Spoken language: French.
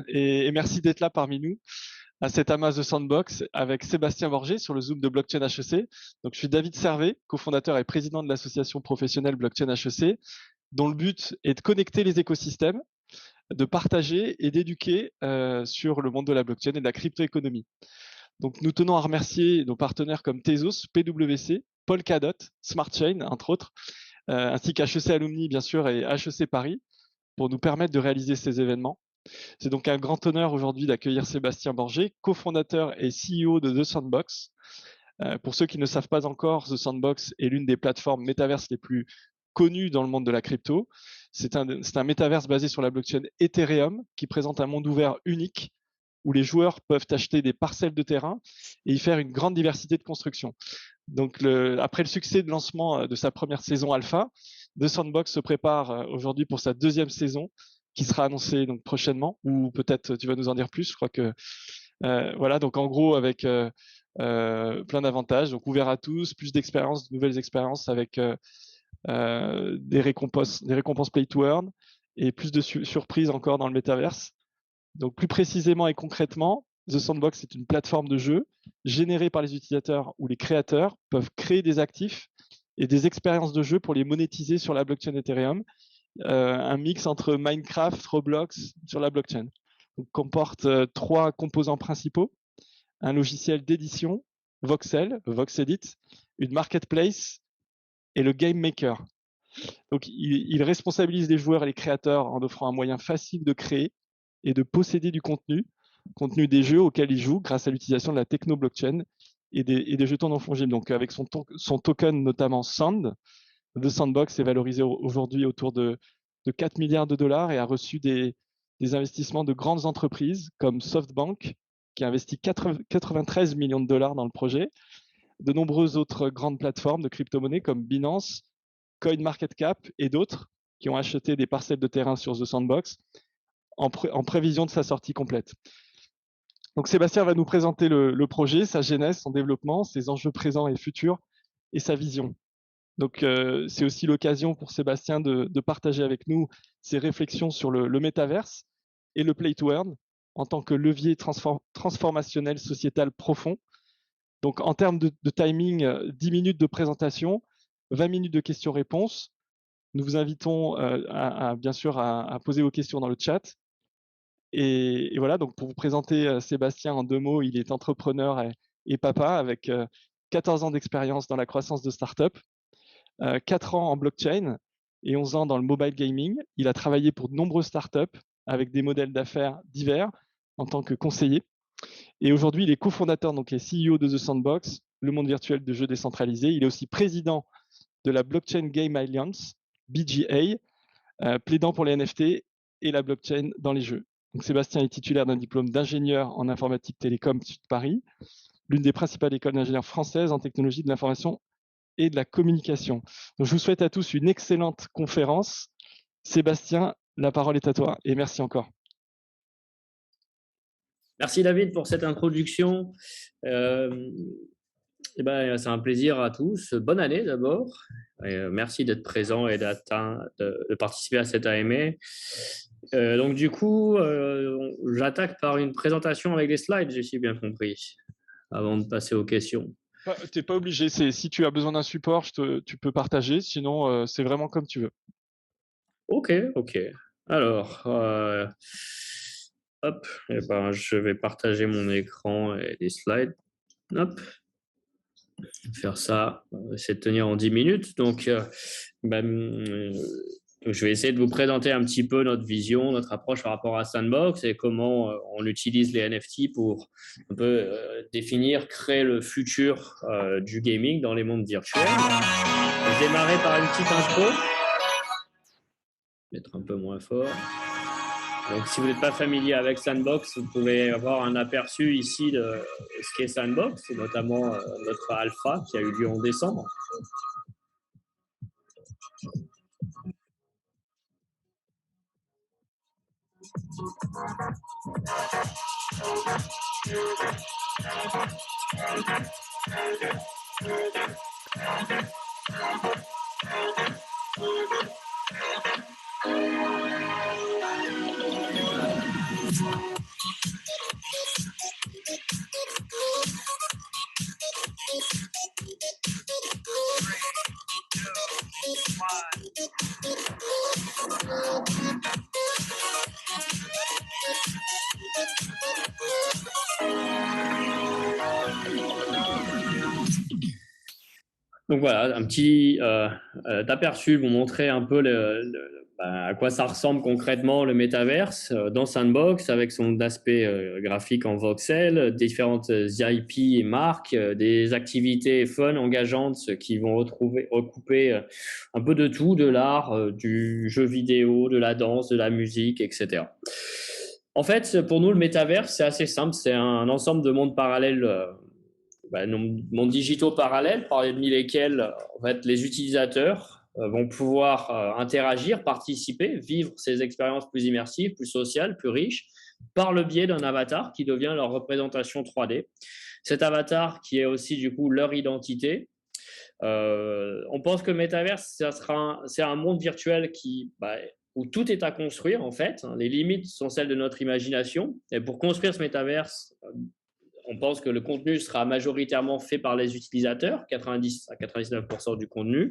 Et merci d'être là parmi nous à cet amas de Sandbox avec Sébastien Borgé sur le Zoom de Blockchain HEC. Donc, je suis David Servet, cofondateur et président de l'association professionnelle Blockchain HEC, dont le but est de connecter les écosystèmes, de partager et d'éduquer sur le monde de la blockchain et de la crypto-économie. Donc, nous tenons à remercier nos partenaires comme Tezos, PwC, Polkadot, SmartChain, entre autres, ainsi qu'HEC Alumni, bien sûr, et HEC Paris, pour nous permettre de réaliser ces événements. C'est donc un grand honneur aujourd'hui d'accueillir Sébastien Borgé, cofondateur et CEO de The Sandbox. Pour ceux qui ne savent pas encore, The Sandbox est l'une des plateformes métaverses les plus connues dans le monde de la crypto. C'est un métaverse basé sur la blockchain Ethereum qui présente un monde ouvert unique où les joueurs peuvent acheter des parcelles de terrain et y faire une grande diversité de constructions. Donc, après le succès de lancement de sa première saison alpha, The Sandbox se prépare aujourd'hui pour sa deuxième saison qui sera annoncée donc prochainement, ou peut-être tu vas nous en dire plus. Je crois que voilà, donc en gros avec plein d'avantages, donc ouvert à tous, plus d'expériences, de nouvelles expériences avec des récompenses play to earn et plus de surprises encore dans le métaverse. Donc plus précisément et concrètement, The Sandbox est une plateforme de jeu générée par les utilisateurs où les créateurs peuvent créer des actifs et des expériences de jeu pour les monétiser sur la blockchain Ethereum. Un mix entre Minecraft, Roblox sur la blockchain. Donc, comporte trois composants principaux: un logiciel d'édition, Voxel, VoxEdit, une marketplace et le Game Maker. Donc, il responsabilise les joueurs et les créateurs en offrant un moyen facile de créer et de posséder du contenu des jeux auxquels ils jouent grâce à l'utilisation de la techno blockchain et des jetons non fongibles. Donc, avec son token notamment Sand, The Sandbox est valorisé aujourd'hui autour de 4 milliards de dollars et a reçu des investissements de grandes entreprises comme SoftBank, qui a investi 93 millions de dollars dans le projet, de nombreuses autres grandes plateformes de crypto-monnaies comme Binance, CoinMarketCap et d'autres qui ont acheté des parcelles de terrain sur The Sandbox en prévision de sa sortie complète. Donc Sébastien va nous présenter le projet, sa genèse, son développement, ses enjeux présents et futurs et sa vision. Donc, c'est aussi l'occasion pour Sébastien de partager avec nous ses réflexions sur le métaverse et le play to earn en tant que levier transformationnel sociétal profond. Donc, en termes de timing, 10 minutes de présentation, 20 minutes de questions-réponses. Nous vous invitons bien sûr à poser vos questions dans le chat. Et voilà, donc pour vous présenter Sébastien en 2 mots, il est entrepreneur et papa avec 14 ans d'expérience dans la croissance de start-up. 4 ans en blockchain et 11 ans dans le mobile gaming. Il a travaillé pour de nombreuses startups avec des modèles d'affaires divers en tant que conseiller. Et aujourd'hui, il est cofondateur, donc et CEO de The Sandbox, le monde virtuel de jeux décentralisés. Il est aussi président de la Blockchain Game Alliance, BGA, plaidant pour les NFT et la blockchain dans les jeux. Donc Sébastien est titulaire d'un diplôme d'ingénieur en informatique télécom Sud Paris, l'une des principales écoles d'ingénieurs françaises en technologie de l'information et de la communication. Donc, je vous souhaite à tous une excellente conférence. Sébastien, la parole est à toi et merci encore. Merci David pour cette introduction. C'est un plaisir à tous. Bonne année d'abord. Merci d'être présent et de participer à cette AMA. Donc du coup, j'attaque par une présentation avec des slides, j'ai bien compris, avant de passer aux questions. Tu n'es pas obligé. Si tu as besoin d'un support, tu peux partager. Sinon, c'est vraiment comme tu veux. Ok. Alors, hop, je vais partager mon écran et les slides. Hop. Faire ça, c'est de tenir en 10 minutes. Donc, je vais essayer de vous présenter un petit peu notre vision, notre approche par rapport à Sandbox et comment on utilise les NFT pour un peu définir, créer le futur du gaming dans les mondes virtuels. Je vais démarrer par une petite intro. Mettre un peu moins fort. Donc, si vous n'êtes pas familier avec Sandbox, vous pouvez avoir un aperçu ici de ce qu'est Sandbox, et notamment notre alpha qui a eu lieu en décembre. Donc voilà, un petit aperçu pour montrer un peu à quoi ça ressemble concrètement le métaverse dans Sandbox avec son aspect graphique en voxel, différentes IP et marques, des activités fun, engageantes qui vont recouper un peu de tout, de l'art, du jeu vidéo, de la danse, de la musique, etc. En fait, pour nous, le métaverse, c'est assez simple, c'est un ensemble de mondes parallèles mondes digitaux parallèles parmi lesquels en fait, les utilisateurs vont pouvoir interagir, participer, vivre ces expériences plus immersives, plus sociales, plus riches, par le biais d'un avatar qui devient leur représentation 3D. Cet avatar qui est aussi du coup leur identité. On pense que le métaverse, c'est un monde virtuel où tout est à construire en fait. Les limites sont celles de notre imagination. Et pour construire ce métaverse, on pense que le contenu sera majoritairement fait par les utilisateurs, 90 à 99% du contenu.